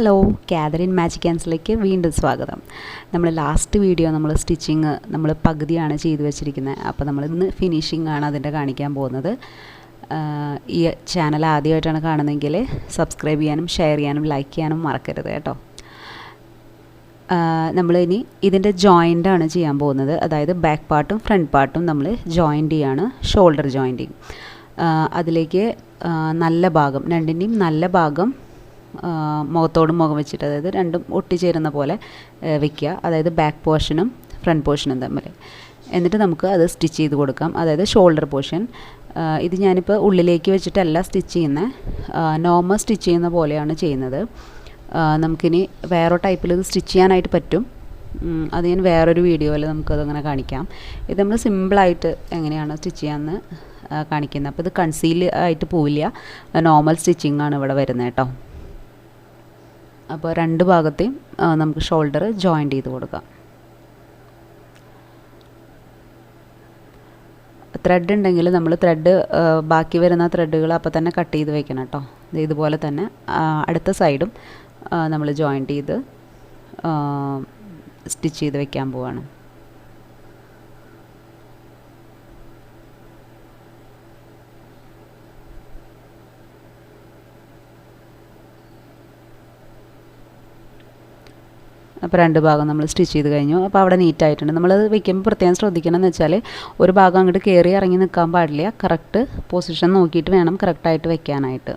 Hello, Catherine magic ആൻഡ്സിലേക്ക് വീണ്ടും സ്വാഗതം. നമ്മൾ ലാസ്റ്റ് വീഡിയോ സ്റ്റിച്ചിങ് പകുതിയാണ് ചെയ്തു വെച്ചിരിക്കുന്നത്. അപ്പോൾ നമ്മൾ ഇന്ന് ഫിനിഷിംഗ് ആണ് അതിൻ്റെ കാണിക്കാൻ പോകുന്നത്. ഈ ചാനൽ ആദ്യമായിട്ടാണ് കാണുന്നതെങ്കിൽ സബ്സ്ക്രൈബ് ചെയ്യാനും ഷെയർ ചെയ്യാനും ലൈക്ക് ചെയ്യാനും മറക്കരുത് കേട്ടോ. നമ്മളിനി ഇതിൻ്റെ ജോയിൻ്റാണ് ചെയ്യാൻ പോകുന്നത്. അതായത് ബാക്ക് പാർട്ടും ഫ്രണ്ട് പാർട്ടും നമ്മൾ ജോയിൻ്റ് ചെയ്യാണ്, ഷോൾഡർ ജോയിൻറ്റിങ്. അതിലേക്ക് നല്ല ഭാഗം, രണ്ടിൻ്റെയും നല്ല ഭാഗം മുഖത്തോടും മുഖം വെച്ചിട്ട്, അതായത് രണ്ടും ഒട്ടിച്ചേരുന്ന പോലെ വയ്ക്കുക. അതായത് ബാക്ക് പോർഷനും ഫ്രണ്ട് പോർഷനും തമ്മിൽ. എന്നിട്ട് നമുക്ക് അത് സ്റ്റിച്ച് ചെയ്ത് കൊടുക്കാം. അതായത് ഷോൾഡർ പോർഷൻ ഇത് ഞാനിപ്പോൾ ഉള്ളിലേക്ക് വെച്ചിട്ടല്ല സ്റ്റിച്ച് ചെയ്യുന്നത്, നോർമൽ സ്റ്റിച്ച് ചെയ്യുന്ന പോലെയാണ് ചെയ്യുന്നത്. നമുക്കിനി വേറെ ടൈപ്പിൽ ഇത് സ്റ്റിച്ച് ചെയ്യാനായിട്ട് പറ്റും. അത് ഞാൻ വേറൊരു വീഡിയോയിൽ നമുക്കതങ്ങനെ കാണിക്കാം. ഇത് നമ്മൾ സിമ്പിളായിട്ട് എങ്ങനെയാണ് സ്റ്റിച്ച് ചെയ്യാമെന്ന് കാണിക്കുന്നത്. അപ്പോൾ ഇത് കൺസീൽ ആയിട്ട് പോവില്ല, നോർമൽ സ്റ്റിച്ചിങ് ആണ് ഇവിടെ വരുന്നത് കേട്ടോ. അപ്പോൾ രണ്ട് ഭാഗത്തെയും നമുക്ക് ഷോൾഡർ ജോയിൻ്റ് ചെയ്ത് കൊടുക്കാം. ത്രെഡ് ഉണ്ടെങ്കിൽ നമ്മൾ ത്രെഡ് ബാക്കി വരുന്ന ത്രെഡുകൾ അപ്പോൾ തന്നെ കട്ട് ചെയ്ത് വെക്കണം കേട്ടോ. ഇതുപോലെ തന്നെ അടുത്ത സൈഡും നമ്മൾ ജോയിൻ്റ് ചെയ്ത് സ്റ്റിച്ച് ചെയ്ത് വെക്കാൻ പോവാണ്. അപ്പോൾ രണ്ട് ഭാഗം നമ്മൾ സ്റ്റിച്ച് ചെയ്ത് കഴിഞ്ഞു. അപ്പോൾ അവിടെ നീറ്റായിട്ടുണ്ട്. നമ്മളത് വെക്കുമ്പോൾ പ്രത്യേകം ശ്രദ്ധിക്കണം എന്ന് വെച്ചാൽ ഒരു ഭാഗം അങ്ങോട്ട് കയറി ഇറങ്ങി നിൽക്കാൻ പാടില്ല. കറക്റ്റ് പൊസിഷൻ നോക്കിയിട്ട് വേണം കറക്റ്റായിട്ട് വെക്കാനായിട്ട്.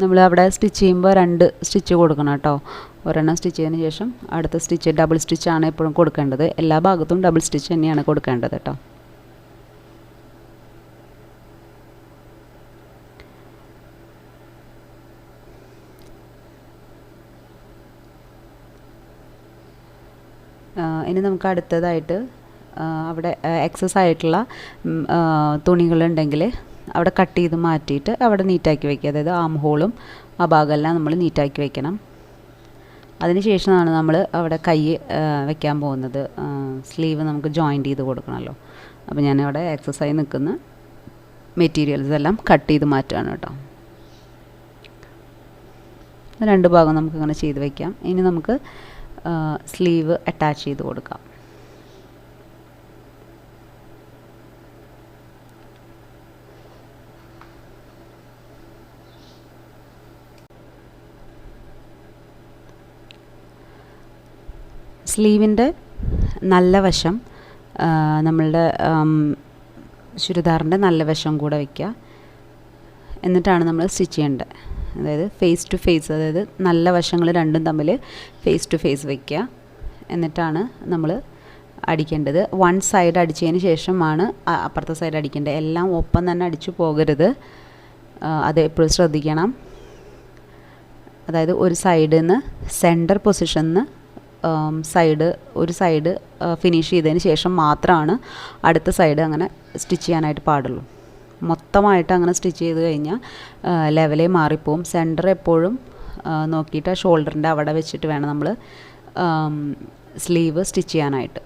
നമ്മൾ അവിടെ സ്റ്റിച്ച് ചെയ്യുമ്പോൾ രണ്ട് സ്റ്റിച്ച് കൊടുക്കണം കേട്ടോ. ഒരെണ്ണം സ്റ്റിച്ച് ചെയ്തതിന് ശേഷം അടുത്ത സ്റ്റിച്ച് ഡബിൾ സ്റ്റിച്ചാണ് എപ്പോഴും കൊടുക്കേണ്ടത്. എല്ലാ ഭാഗത്തും ഡബിൾ സ്റ്റിച്ച് തന്നെയാണ് കൊടുക്കേണ്ടത് കേട്ടോ. ഇനി നമുക്ക് അടുത്തതായിട്ട് അവിടെ എക്സസ് ആയിട്ടുള്ള തുണികളുണ്ടെങ്കിൽ അവിടെ കട്ട് ചെയ്ത് മാറ്റിയിട്ട് അവിടെ നീറ്റാക്കി വയ്ക്കുക. അതായത് ആം ഹോളും ആ ഭാഗമെല്ലാം നമ്മൾ നീറ്റാക്കി വയ്ക്കണം. അതിന് ശേഷമാണ് നമ്മൾ അവിടെ കൈ വയ്ക്കാൻ പോകുന്നത്. സ്ലീവ് നമുക്ക് ജോയിൻ്റ് ചെയ്ത് കൊടുക്കണമല്ലോ. അപ്പോൾ ഞാനവിടെ എക്സസൈസ് നിൽക്കുന്ന മെറ്റീരിയൽസ് എല്ലാം കട്ട് ചെയ്ത് മാറ്റുകയാണ് കേട്ടോ. രണ്ട് ഭാഗം നമുക്കിങ്ങനെ ചെയ്ത് വയ്ക്കാം. ഇനി നമുക്ക് സ്ലീവ് അറ്റാച്ച് ചെയ്ത് കൊടുക്കാം. സ്ലീവിൻ്റെ നല്ല വശം നമ്മളുടെ ചുരിദാറിൻ്റെ നല്ല വശം കൂടെ വയ്ക്കുക. എന്നിട്ടാണ് നമ്മൾ സ്റ്റിച്ച് ചെയ്യേണ്ടത്. അതായത് ഫേസ് ടു ഫേസ്, അതായത് നല്ല വശങ്ങൾ രണ്ടും തമ്മിൽ ഫേസ് ടു ഫേസ് വയ്ക്കുക. എന്നിട്ടാണ് നമ്മൾ അടിക്കേണ്ടത്. വൺ സൈഡ് അടിച്ചതിന് ശേഷമാണ് അപ്പുറത്തെ സൈഡ് അടിക്കേണ്ടത്. എല്ലാം ഒപ്പം തന്നെ അടിച്ചു പോകരുത്, അത് എപ്പോഴും ശ്രദ്ധിക്കണം. അതായത് ഒരു സൈഡിൽ നിന്ന് സെൻറ്റർ പൊസിഷനിൽ നിന്ന് ഒരു സൈഡ് ഫിനിഷ് ചെയ്തതിന് ശേഷം മാത്രമാണ് അടുത്ത സൈഡ് അങ്ങനെ സ്റ്റിച്ച് ചെയ്യാനായിട്ട് പാടുള്ളൂ. മൊത്തമായിട്ട് അങ്ങനെ സ്റ്റിച്ച് ചെയ്ത് കഴിഞ്ഞാൽ ലെവലേ മാറിപ്പോവും. സെൻറ്റർ എപ്പോഴും നോക്കിയിട്ട് ഷോൾഡറിൻ്റെ അവിടെ വെച്ചിട്ട് വേണം നമ്മൾ സ്ലീവ് സ്റ്റിച്ച് ചെയ്യാനായിട്ട്.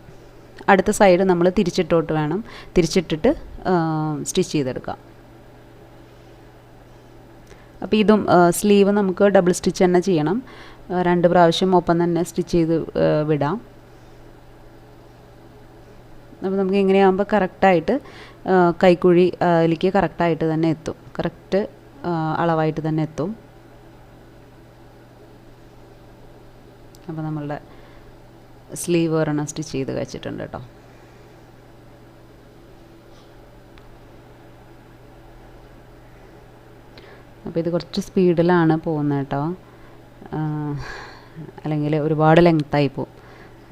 അടുത്ത സൈഡ് നമ്മൾ തിരിച്ചിട്ടിട്ട് സ്റ്റിച്ച് ചെയ്തെടുക്കാം. അപ്പോൾ ഇതും സ്ലീവ് നമുക്ക് ഡബിൾ സ്റ്റിച്ച് തന്നെ ചെയ്യണം. രണ്ട് പ്രാവശ്യം ഒപ്പം തന്നെ സ്റ്റിച്ച് ചെയ്ത് വിടാം. അപ്പോൾ നമുക്ക് ഇങ്ങനെയാകുമ്പോൾ കറക്റ്റായിട്ട് കൈക്കുഴിയിലേക്ക് കറക്റ്റായിട്ട് തന്നെ എത്തും, കറക്റ്റ് അളവായിട്ട് തന്നെ എത്തും. അപ്പോൾ നമ്മളുടെ സ്ലീവ് ഒരെണ്ണം സ്റ്റിച്ച് ചെയ്ത് വെച്ചിട്ടുണ്ട് കേട്ടോ. അപ്പോൾ ഇത് കുറച്ച് സ്പീഡിലാണ് പോകുന്നത് കേട്ടോ, അല്ലെങ്കിൽ ഒരുപാട് ലെങ്ത്തായി പോവും.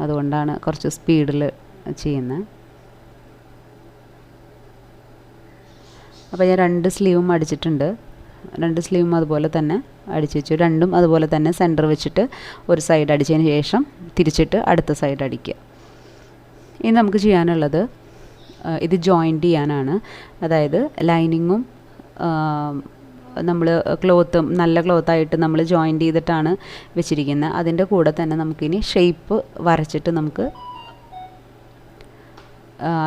അതുകൊണ്ടാണ് കുറച്ച് സ്പീഡിൽ ചെയ്യുന്നത്. അപ്പോൾ ഞാൻ രണ്ട് സ്ലീവും അടിച്ചിട്ടുണ്ട്. രണ്ട് സ്ലീവും അതുപോലെ തന്നെ അടിച്ച് വെച്ചു. രണ്ടും അതുപോലെ തന്നെ സെൻറ്റർ വെച്ചിട്ട് ഒരു സൈഡ് അടിച്ചതിന് ശേഷം തിരിച്ചിട്ട് അടുത്ത സൈഡ് അടിക്കുക. ഇനി നമുക്ക് ചെയ്യാനുള്ളത് ഇത് ജോയിൻറ്റ് ചെയ്യാനാണ്. അതായത് ലൈനിങ്ങും നമ്മൾ ക്ലോത്തും നല്ല ക്ലോത്തായിട്ട് നമ്മൾ ജോയിൻ്റ് ചെയ്തിട്ടാണ് വെച്ചിരിക്കുന്നത്. അതിൻ്റെ കൂടെ തന്നെ നമുക്കിനി ഷേപ്പ് വരച്ചിട്ട് നമുക്ക്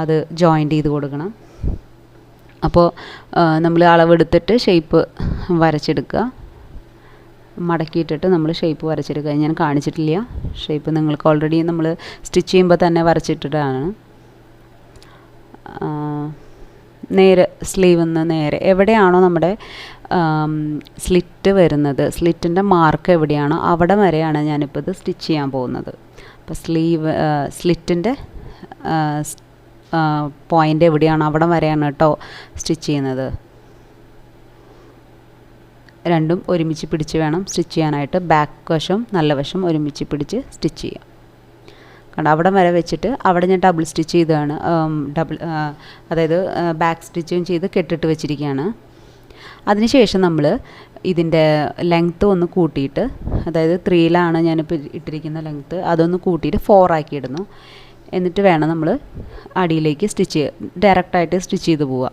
അത് ജോയിൻ്റ് ചെയ്ത് കൊടുക്കണം. അപ്പോൾ നമ്മൾ അളവെടുത്തിട്ട് ഷേപ്പ് വരച്ചെടുക്കുക. മടക്കിയിട്ടിട്ട് നമ്മൾ ഷേപ്പ് വരച്ചെടുക്കുക. ഞാൻ കാണിച്ചിട്ടില്ല ഷേപ്പ്, നിങ്ങൾക്ക് ഓൾറെഡി നമ്മൾ സ്റ്റിച്ച് ചെയ്യുമ്പോൾ തന്നെ വരച്ചിട്ടിട്ടാണ്. നേരെ സ്ലീവിൽ നിന്ന് നേരെ എവിടെയാണോ നമ്മുടെ സ്ലിറ്റ് വരുന്നത്, സ്ലിറ്റിൻ്റെ മാർക്ക് എവിടെയാണോ അവിടെ വരെയാണ് ഞാനിപ്പോൾ ഇത് സ്റ്റിച്ച് ചെയ്യാൻ പോകുന്നത്. അപ്പോൾ സ്ലിറ്റിൻ്റെ പോയിൻ്റ് എവിടെയാണോ അവിടെ വരെയാണ് കേട്ടോ സ്റ്റിച്ച് ചെയ്യുന്നത്. രണ്ടും ഒരുമിച്ച് പിടിച്ച് വേണം സ്റ്റിച്ച് ചെയ്യാനായിട്ട്. ബാക്ക് വശം നല്ല വശം ഒരുമിച്ച് പിടിച്ച് സ്റ്റിച്ച് ചെയ്യാം. കാരണം അവിടെ വരെ വെച്ചിട്ട് അവിടെ ഞാൻ ഡബിൾ സ്റ്റിച്ച് ചെയ്തതാണ്, അതായത് ബാക്ക് സ്റ്റിച്ചും ചെയ്ത് കെട്ടിട്ട് വെച്ചിരിക്കുകയാണ്. അതിനുശേഷം നമ്മൾ ഇതിൻ്റെ ലെങ്ത്ത് ഒന്ന് കൂട്ടിയിട്ട്, അതായത് 3ലാണ് ഞാനിപ്പോൾ ഇട്ടിരിക്കുന്ന ലെങ്ത്ത്, അതൊന്ന് കൂട്ടിയിട്ട് 4 ആക്കി ഇടുന്നു. എന്നിട്ട് വേണം നമ്മൾ അടിയിലേക്ക് ഡയറക്റ്റായിട്ട് സ്റ്റിച്ച് ചെയ്ത് പോവുക.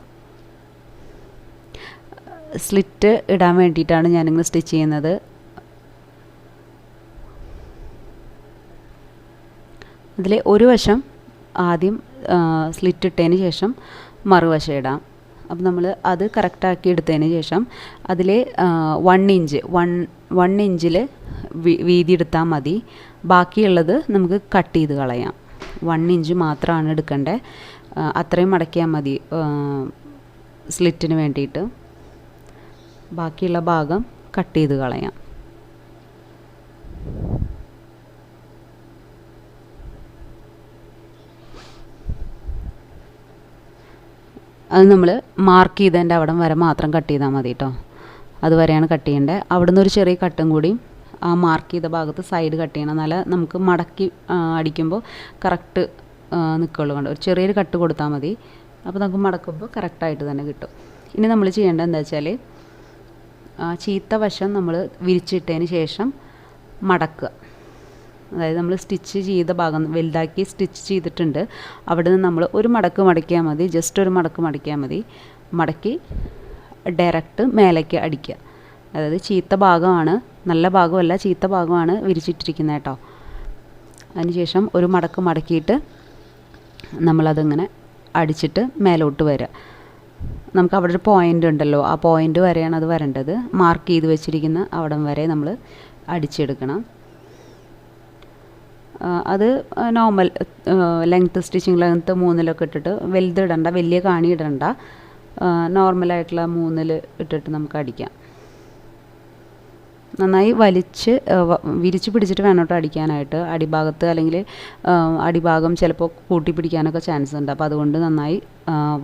സ്ലിറ്റ് ഇടാൻ വേണ്ടിയിട്ടാണ് ഞാനിങ്ങനെ സ്റ്റിച്ച് ചെയ്യുന്നത്. അതിൽ ഒരു വശം ആദ്യം സ്ലിറ്റ് ഇട്ടതിന് ശേഷം മറുവശം ഇടാം. അപ്പം നമ്മൾ അത് കറക്റ്റാക്കി എടുത്തതിന് ശേഷം അതിൽ 1 ഇഞ്ചിൽ വീതി എടുത്താൽ മതി. ബാക്കിയുള്ളത് നമുക്ക് കട്ട് ചെയ്ത് കളയാം. 1 ഇഞ്ച് മാത്രമാണ് എടുക്കേണ്ടത്. അത്രയും മടക്കിയാൽ മതി സ്ലിറ്റിന് വേണ്ടിയിട്ട്. ബാക്കിയുള്ള ഭാഗം കട്ട് ചെയ്ത് കളയാം. അത് നമ്മൾ മാർക്ക് ചെയ്തതിൻ്റെ അവിടം വരെ മാത്രം കട്ട് ചെയ്താൽ മതി കേട്ടോ. അതുവരെയാണ് കട്ട് ചെയ്യേണ്ടത്. അവിടുന്ന് ഒരു ചെറിയ കട്ടും കൂടി ആ മാർക്ക് ചെയ്ത ഭാഗത്ത് സൈഡ് കട്ട് ചെയ്യണം. എന്നാലേ നമുക്ക് മടക്കി അടിക്കുമ്പോൾ കറക്റ്റ് നിൽക്കുള്ളൂ. കണ്ടോ, ഒരു ചെറിയൊരു കട്ട് കൊടുത്താൽ മതി. അപ്പോൾ നമുക്ക് മടക്കുമ്പോൾ കറക്റ്റായിട്ട് തന്നെ കിട്ടും. ഇനി നമ്മൾ ചെയ്യേണ്ടത് എന്താ വെച്ചാൽ, ചീത്ത വശം നമ്മൾ വിരിച്ചിട്ടതിന് ശേഷം മടക്കുക. അതായത് നമ്മൾ സ്റ്റിച്ച് ചെയ്ത ഭാഗം വലുതാക്കി സ്റ്റിച്ച് ചെയ്തിട്ടുണ്ട്, അവിടെ നിന്ന് നമ്മൾ ഒരു മടക്ക് മടക്കിയാൽ മതി. ജസ്റ്റ് ഒരു മടക്ക് മടക്കിയാൽ മതി. മടക്കി ഡയറക്റ്റ് മേലേക്ക് അടിക്കുക. അതായത് ചീത്ത ഭാഗമാണ്, നല്ല ഭാഗമല്ല, ചീത്ത ഭാഗമാണ് വിരിച്ചിട്ടിരിക്കുന്നത് കേട്ടോ. അതിനുശേഷം ഒരു മടക്ക് മടക്കിയിട്ട് നമ്മളതിങ്ങനെ അടിച്ചിട്ട് മേലോട്ട് വരിക. നമുക്ക് അവിടെ ഒരു പോയിൻ്റ് ഉണ്ടല്ലോ, ആ പോയിൻ്റ് വരെയാണ് അത് വരേണ്ടത്. മാർക്ക് ചെയ്ത് വെച്ചിരിക്കുന്ന അവിടം വരെ നമ്മൾ അടിച്ചെടുക്കണം. അത് നോർമൽ ലെങ്ത്ത്, സ്റ്റിച്ചിങ് ലെങ്ത്ത് 3ലൊക്കെ ഇട്ടിട്ട്, വലുതിടണ്ട, വലിയ കാണി ഇടണ്ട, നോർമലായിട്ടുള്ള 3ൽ ഇട്ടിട്ട് നമുക്ക് അടിക്കാം. നന്നായി വിരിച്ച് പിടിച്ചിട്ട് വേണം കേട്ടോ അടിക്കാനായിട്ട്. അടിഭാഗത്ത് അല്ലെങ്കിൽ അടിഭാഗം ചിലപ്പോൾ കൂട്ടി പിടിക്കാനൊക്കെ ചാൻസ് ഉണ്ട്. അപ്പോൾ അതുകൊണ്ട് നന്നായി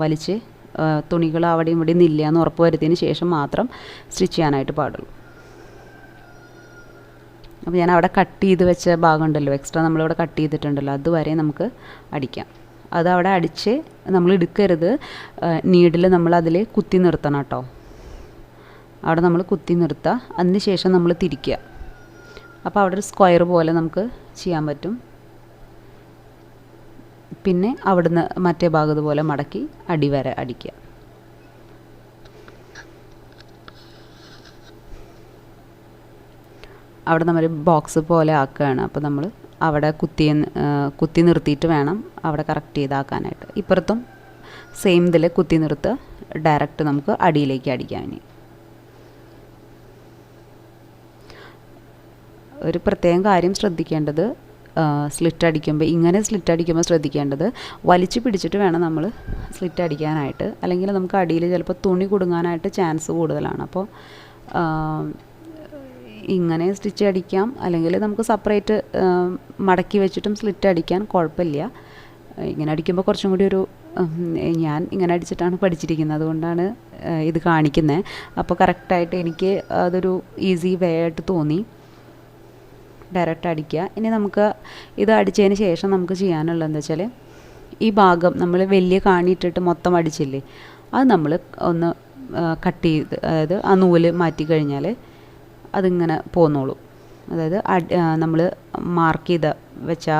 വലിച്ച് തുണികൾ അവിടെയും ഇവിടെയും ഇല്ല എന്ന് ഉറപ്പ് വരുത്തിയതിന് ശേഷം മാത്രം സ്റ്റിച്ച് ചെയ്യാനായിട്ട് പാടുള്ളൂ. അപ്പോൾ ഞാൻ അവിടെ കട്ട് ചെയ്ത് വെച്ച ഭാഗം ഉണ്ടല്ലോ, എക്സ്ട്രാ നമ്മളിവിടെ കട്ട് ചെയ്തിട്ടുണ്ടല്ലോ, അതുവരെ നമുക്ക് അടിക്കാം. അത് അവിടെ അടിച്ച് നമ്മൾ എടുക്കരുത്. നീഡിൽ നമ്മൾ അതിൽ കുത്തി നിർത്തണം കേട്ടോ. അവിടെ നമ്മൾ കുത്തി നിർത്തുക. അതിന് ശേഷം നമ്മൾ തിരിക്കുക. അപ്പോൾ അവിടെ ഒരു സ്ക്വയർ പോലെ നമുക്ക് ചെയ്യാൻ പറ്റും. പിന്നെ അവിടുന്ന് മറ്റേ ഭാഗത്ത് പോലെ മടക്കി അടിവരെ അടിക്കുക. അവിടെ നമ്മൾ ബോക്സ് പോലെ ആക്കുകയാണ്. അപ്പോൾ നമ്മൾ അവിടെ കുത്തി നിർത്തിയിട്ട് വേണം അവിടെ കറക്റ്റ് ചെയ്താക്കാനായിട്ട്. ഇപ്പുറത്തും സെയിം ഇതിൽ കുത്തി നിർത്തുക. ഡയറക്റ്റ് നമുക്ക് അടിയിലേക്ക് അടിക്കാൻ. ഇനി ഒരു പ്രത്യേകം കാര്യം ശ്രദ്ധിക്കേണ്ടത്, സ്ലിറ്റ് അടിക്കുമ്പോൾ ശ്രദ്ധിക്കേണ്ടത്, വലിച്ചു പിടിച്ചിട്ട് വേണം നമ്മൾ സ്ലിറ്റ് അടിക്കാനായിട്ട്. അല്ലെങ്കിൽ നമുക്ക് അടിയിൽ ചിലപ്പോൾ തുണി കുടുങ്ങാനായിട്ട് ചാൻസ് കൂടുതലാണ്. അപ്പോൾ ഇങ്ങനെ സ്റ്റിച്ച് അടിക്കാം, അല്ലെങ്കിൽ നമുക്ക് സെപ്പറേറ്റ് മടക്കി വെച്ചിട്ടും സ്ലിറ്റ് അടിക്കാൻ കുഴപ്പമില്ല. ഇങ്ങനെ അടിക്കുമ്പോൾ കുറച്ചും കൂടി ഞാൻ ഇങ്ങനെ അടിച്ചിട്ടാണ് പഠിച്ചിരിക്കുന്നത്, അതുകൊണ്ടാണ് ഇത് കാണിക്കുന്നത്. അപ്പോൾ കറക്റ്റായിട്ട് എനിക്ക് അതൊരു ഈസി വേ ആയിട്ട് തോന്നി. ഡയറക്റ്റ് അടിക്കുക. ഇനി നമുക്ക് ഇത് അടിച്ചതിന് ശേഷം നമുക്ക് ചെയ്യാനുള്ളത് എന്താ വെച്ചാൽ, ഈ ഭാഗം നമ്മൾ വലിയ കാണിയിട്ടിട്ട് മൊത്തം അടിച്ചില്ലേ, അത് നമ്മൾ ഒന്ന് കട്ട് ചെയ്ത്, അതായത് ആ നൂല് മാറ്റി കഴിഞ്ഞാൽ അതിങ്ങനെ പോന്നോളൂ. അതായത് നമ്മൾ മാർക്ക് ചെയ്ത് വെച്ച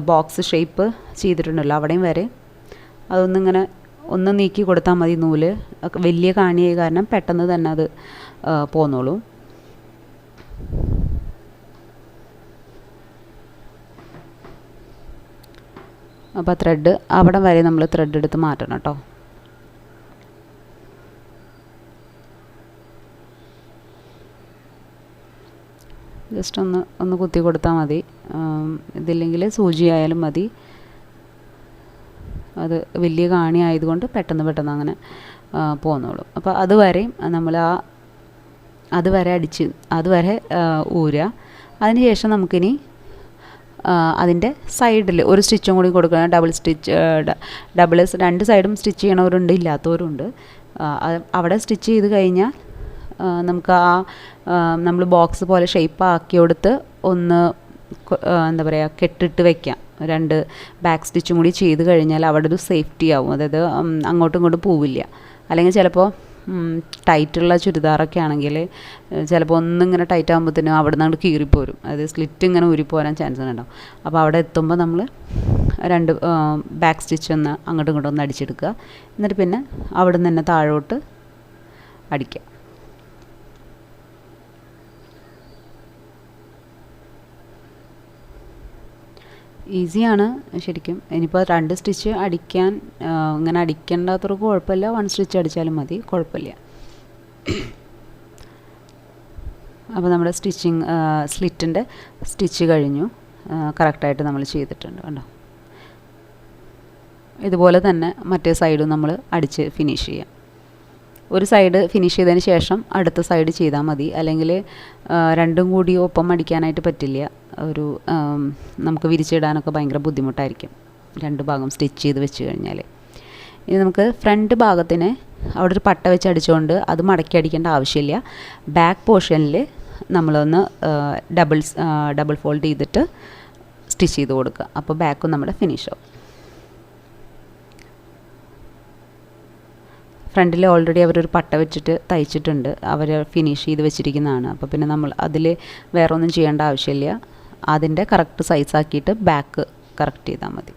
ബോക്സ് ഷേപ്പ് ചെയ്തിട്ടുണ്ടല്ലോ അവിടെയും വരെ അതൊന്നിങ്ങനെ ഒന്ന് നീക്കി കൊടുത്താൽ മതി. നൂല് വലിയ കാണിയായ കാരണം പെട്ടെന്ന് തന്നെ അത് പോന്നോളൂ. അപ്പോൾ ത്രെഡ് അവിടെ വരെ നമ്മൾ ത്രെഡ് എടുത്ത് മാറ്റണം കേട്ടോ. ജസ്റ്റ് ഒന്ന് കുത്തി കൊടുത്താൽ മതി. ഇതില്ലെങ്കിൽ സൂചി ആയാലും മതി. അത് വലിയ കാണി ആയതുകൊണ്ട് പെട്ടെന്ന് അങ്ങനെ പോന്നോളും. അപ്പോൾ അതുവരെയും നമ്മൾ അതുവരെ ഊരുക. അതിന് ശേഷം നമുക്കിനി അതിൻ്റെ സൈഡിൽ ഒരു സ്റ്റിച്ചും കൂടി കൊടുക്കണം. രണ്ട് സൈഡും സ്റ്റിച്ച് ചെയ്യണവരുണ്ട്, ഇല്ലാത്തവരുണ്ട്. അവിടെ സ്റ്റിച്ച് ചെയ്ത് കഴിഞ്ഞാൽ നമുക്ക് നമ്മൾ ബോക്സ് പോലെ ഷേപ്പ് ആക്കി കൊടുത്ത് ഒന്ന് എന്താ പറയുക കെട്ടിട്ട് വയ്ക്കാം. 2 ബാക്ക് സ്റ്റിച്ചും കൂടി ചെയ്ത് കഴിഞ്ഞാൽ അവിടെ ഒരു സേഫ്റ്റി ആവും. അതായത് അങ്ങോട്ടും ഇങ്ങോട്ടും പോവില്ല. അല്ലെങ്കിൽ ചിലപ്പോൾ ടൈറ്റുള്ള ചുരിദാറൊക്കെ ആണെങ്കിൽ ചിലപ്പോൾ ഒന്നിങ്ങനെ ടൈറ്റ് ആകുമ്പോഴത്തേനും അവിടെ നിന്ന് കീറിപ്പോരും. അതായത് സ്ലിറ്റ് ഇങ്ങനെ ഊരിപ്പോരാൻ ചാൻസ് ഉണ്ടാവും. അപ്പോൾ അവിടെ എത്തുമ്പോൾ നമ്മൾ 2 ബാക്ക് സ്റ്റിച്ച് ഒന്ന് അങ്ങോട്ടും ഇങ്ങോട്ടും ഒന്ന് അടിച്ചെടുക്കുക. എന്നിട്ട് പിന്നെ അവിടെ നിന്ന് തന്നെ താഴോട്ട് അടിക്കുക. ഈസിയാണ് ശരിക്കും. ഇനിയിപ്പോൾ 2 സ്റ്റിച്ച് അടിക്കാൻ ഇങ്ങനെ അടിക്കേണ്ടാത്തവർക്ക് കുഴപ്പമില്ല. 1 സ്റ്റിച്ച് അടിച്ചാലും മതി, കുഴപ്പമില്ല. അപ്പോൾ നമ്മുടെ സ്ലിറ്റിൻ്റെ സ്റ്റിച്ച് കഴിഞ്ഞു. കറക്റ്റായിട്ട് നമ്മൾ ചെയ്തിട്ടുണ്ട് കണ്ടോ. ഇതുപോലെ തന്നെ മറ്റേ സൈഡും നമ്മൾ അടിച്ച് ഫിനിഷ് ചെയ്യാം. ഒരു സൈഡ് ഫിനിഷ് ചെയ്തതിന് ശേഷം അടുത്ത സൈഡ് ചെയ്താൽ മതി. അല്ലെങ്കിൽ രണ്ടും കൂടി ഒപ്പം അടിക്കാനായിട്ട് പറ്റില്ല. നമുക്ക് വിരിച്ചിടാനൊക്കെ ഭയങ്കര ബുദ്ധിമുട്ടായിരിക്കും 2 ഭാഗം സ്റ്റിച്ച് ചെയ്ത് വെച്ച് കഴിഞ്ഞാൽ. ഇനി നമുക്ക് ഫ്രണ്ട് ഭാഗത്തിന് അവിടെ ഒരു പട്ട വെച്ച് അടിച്ചുകൊണ്ട് അത് മടക്കി അടിക്കേണ്ട ആവശ്യമില്ല. ബാക്ക് പോർഷനിൽ നമ്മളൊന്ന് ഡബിൾ ഫോൾഡ് ചെയ്തിട്ട് സ്റ്റിച്ച് ചെയ്ത് കൊടുക്കുക. അപ്പോൾ ബാക്കും നമ്മുടെ ഫിനിഷ് ആവും. ഫ്രണ്ടിൽ ഓൾറെഡി അവരൊരു പട്ട വെച്ചിട്ട് തയ്ച്ചിട്ടുണ്ട്. അവർ ഫിനിഷ് ചെയ്ത് വെച്ചിരിക്കുന്നതാണ്. അപ്പോൾ പിന്നെ നമ്മൾ അതിൽ വേറെ ഒന്നും ചെയ്യേണ്ട ആവശ്യമില്ല. അതിൻ്റെ കറക്റ്റ് സൈസാക്കിയിട്ട് ബാക്ക് കറക്റ്റ് ചെയ്താൽ മതി.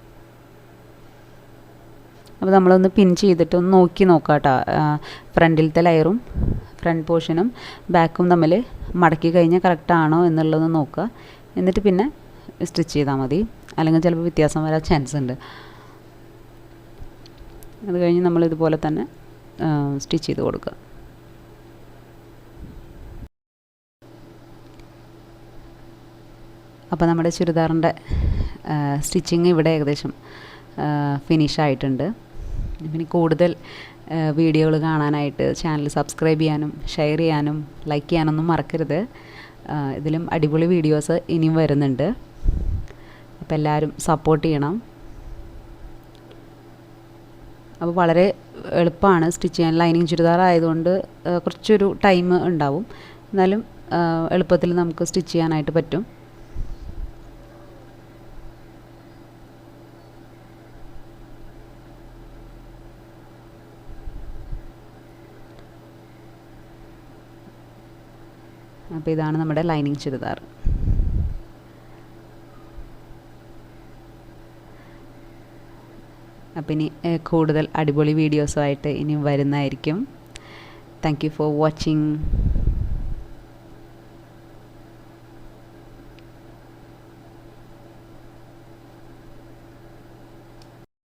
അപ്പോൾ നമ്മളൊന്ന് പിൻ ചെയ്തിട്ട് ഒന്ന് നോക്കാം കേട്ടോ. ഫ്രണ്ടിലത്തെ ലെയറും ഫ്രണ്ട് പോർഷനും ബാക്കും തമ്മിൽ മടക്കി കഴിഞ്ഞാൽ കറക്റ്റാണോ എന്നുള്ളത് നോക്കുക. എന്നിട്ട് പിന്നെ സ്റ്റിച്ച് ചെയ്താൽ മതി. അല്ലെങ്കിൽ ചിലപ്പോൾ വ്യത്യാസം വരാൻ ചാൻസ് ഉണ്ട്. അത് കഴിഞ്ഞ് നമ്മളിതുപോലെ തന്നെ സ്റ്റിച്ച് ചെയ്ത് കൊടുക്കുക. അപ്പോൾ നമ്മുടെ ചുരിദാറിൻ്റെ സ്റ്റിച്ചിങ് ഇവിടെ ഏകദേശം ഫിനിഷ് ആയിട്ടുണ്ട്. പിന്നെ കൂടുതൽ വീഡിയോകൾ കാണാനായിട്ട് ചാനൽ സബ്സ്ക്രൈബ് ചെയ്യാനും ഷെയർ ചെയ്യാനും ലൈക്ക് ചെയ്യാനൊന്നും മറക്കരുത്. ഇതിലും അടിപൊളി വീഡിയോസ് ഇനിയും വരുന്നുണ്ട്. അപ്പോൾ എല്ലാവരും സപ്പോർട്ട് ചെയ്യണം. അപ്പോൾ വളരെ എളുപ്പമാണ് സ്റ്റിച്ച് ചെയ്യാൻ. ലൈനിങ് ചുരിദാർ ആയതുകൊണ്ട് കുറച്ചൊരു ടൈം ഉണ്ടാവും. എന്നാലും എളുപ്പത്തിൽ നമുക്ക് സ്റ്റിച്ച് ചെയ്യാനായിട്ട് പറ്റും. അപ്പോൾ ഇതാണ് നമ്മുടെ ലൈനിങ് ചുരിദാർ. അപ്പം ഇനി കൂടുതൽ അടിപൊളി വീഡിയോസുമായിട്ട് ഇനിയും വരുന്നതായിരിക്കും. Thank you for watching.